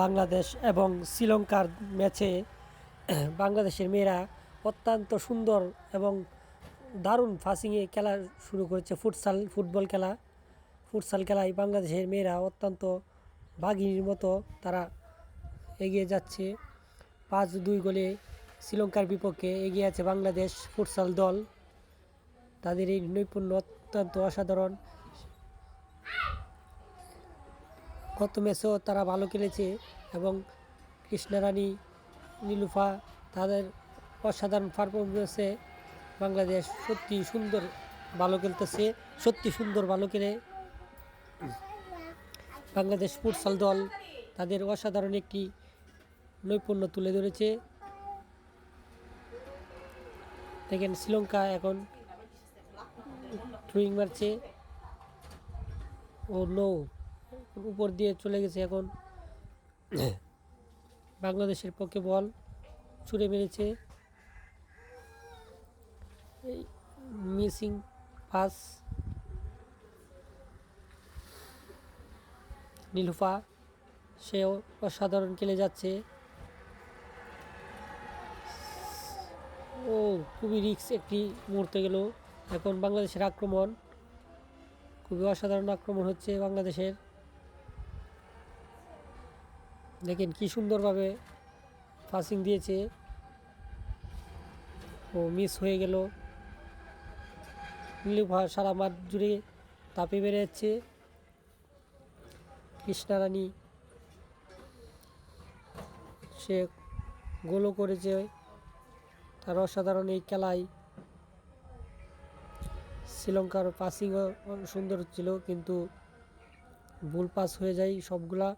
বাংলাদেশ এবং শ্রীলঙ্কার ম্যাচে বাংলাদেশের মেয়েরা অত্যন্ত সুন্দর এবং দারুণ পাসিংয়ে খেলা শুরু করেছে। ফুটসাল খেলায় বাংলাদেশের মেয়েরা অত্যন্ত বাঘিনীর মতো তারা এগিয়ে যাচ্ছে। 5-2 গোলে শ্রীলঙ্কার বিপক্ষে এগিয়ে আছে বাংলাদেশ ফুটসাল দল। তাদের এই নৈপুণ্য অত্যন্ত অসাধারণ। গত ম্যাচেও তারা ভালো খেলেছে এবং কৃষ্ণা রানী, নীলুফা তাদের অসাধারণ পারফরমেন্সে বাংলাদেশ সত্যি সুন্দর ভালো খেলে বাংলাদেশ ফুটসাল দল তাদের অসাধারণ একটি নৈপুণ্য তুলে ধরেছে। দেখেন শ্রীলঙ্কা এখন থ্রোয়িং মারছে, ও নো, উপর দিয়ে চলে গেছে। এখন বাংলাদেশের পক্ষে বল ছুঁড়ে মেরেছে, এই মিসিং পাস। নীলুফা সেও অসাধারণ খেলে যাচ্ছে। ও খুবই রিস্ক একটি মুহূর্তে গেল। এখন বাংলাদেশের আক্রমণ, খুবই অসাধারণ আক্রমণ হচ্ছে বাংলাদেশের। দেখেন কি সুন্দরভাবে পাসিং দিয়েছে, ও মিস হয়ে গেল। নীলুফা সারা মাঠ জুড়ে তাপে বেড়ে যাচ্ছে। কৃষ্ণা রানী সে গোলও করেছে। তার অসাধারণ এই খেলায় শ্রীলঙ্কার পাসিংও সুন্দর ছিল, কিন্তু ভুল পাস হয়ে যায় সবগুলা।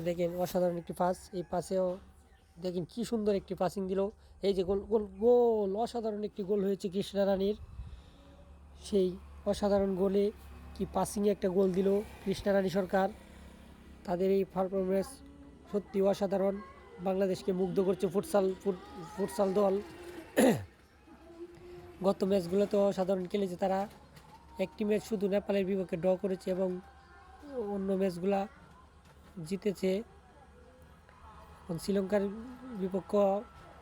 দেখেন অসাধারণ একটি পাস, এই পাসেও দেখেন কি সুন্দর একটি পাসিং দিল। এই যে গোল গোল গোল অসাধারণ একটি গোল হয়েছে কৃষ্ণা রানীর। সেই অসাধারণ গোলে কি পাসিংয়ে একটা গোল দিল কৃষ্ণা রানী সরকার। তাদের এই পারফরমেন্স সত্যি অসাধারণ, বাংলাদেশকে মুগ্ধ করছে ফুটসাল দল। গত ম্যাচগুলোতে অসাধারণ খেলেছে তারা। একটি ম্যাচ শুধু নেপালের বিপক্ষে ড্র করেছে এবং অন্য ম্যাচগুলা জিতেছে। এবং শ্রীলঙ্কার বিপক্ষ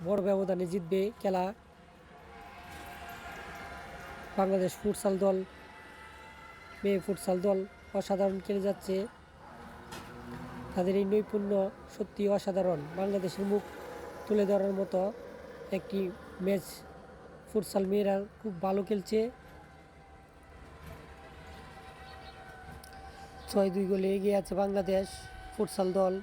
বড় ব্যবধানে জিতবে খেলা। বাংলাদেশ মেয়ে ফুটসাল দল অসাধারণ খেলে যাচ্ছে। তাদের এই নৈপুণ্য সত্যি অসাধারণ, বাংলাদেশের মুখ তুলে ধরার মতো একটি ম্যাচ। ফুটসাল মেয়েরা খুব ভালো খেলছে। 6-2 গোলে এগিয়ে আছে বাংলাদেশ ফুটসাল দল।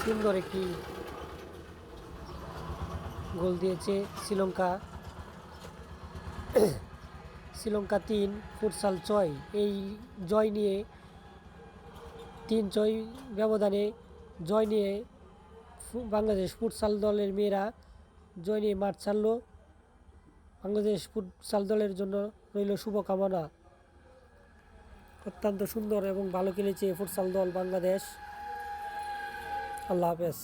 সুন্দর একটি গোল দিয়েছে শ্রীলঙ্কা। 3 ফুটসাল 6। এই জয় নিয়ে 3 ব্যবধানে জয় নিয়ে বাংলাদেশ ফুটসাল দলের মেয়েরা জয় নিয়ে মাঠ ছাড়লো। বাংলাদেশ ফুটসাল দলের জন্য রইল শুভকামনা। অত্যন্ত সুন্দর এবং ভালো খেলেছে ফুটসাল দল বাংলাদেশ। আল্লাহ হাফেজ।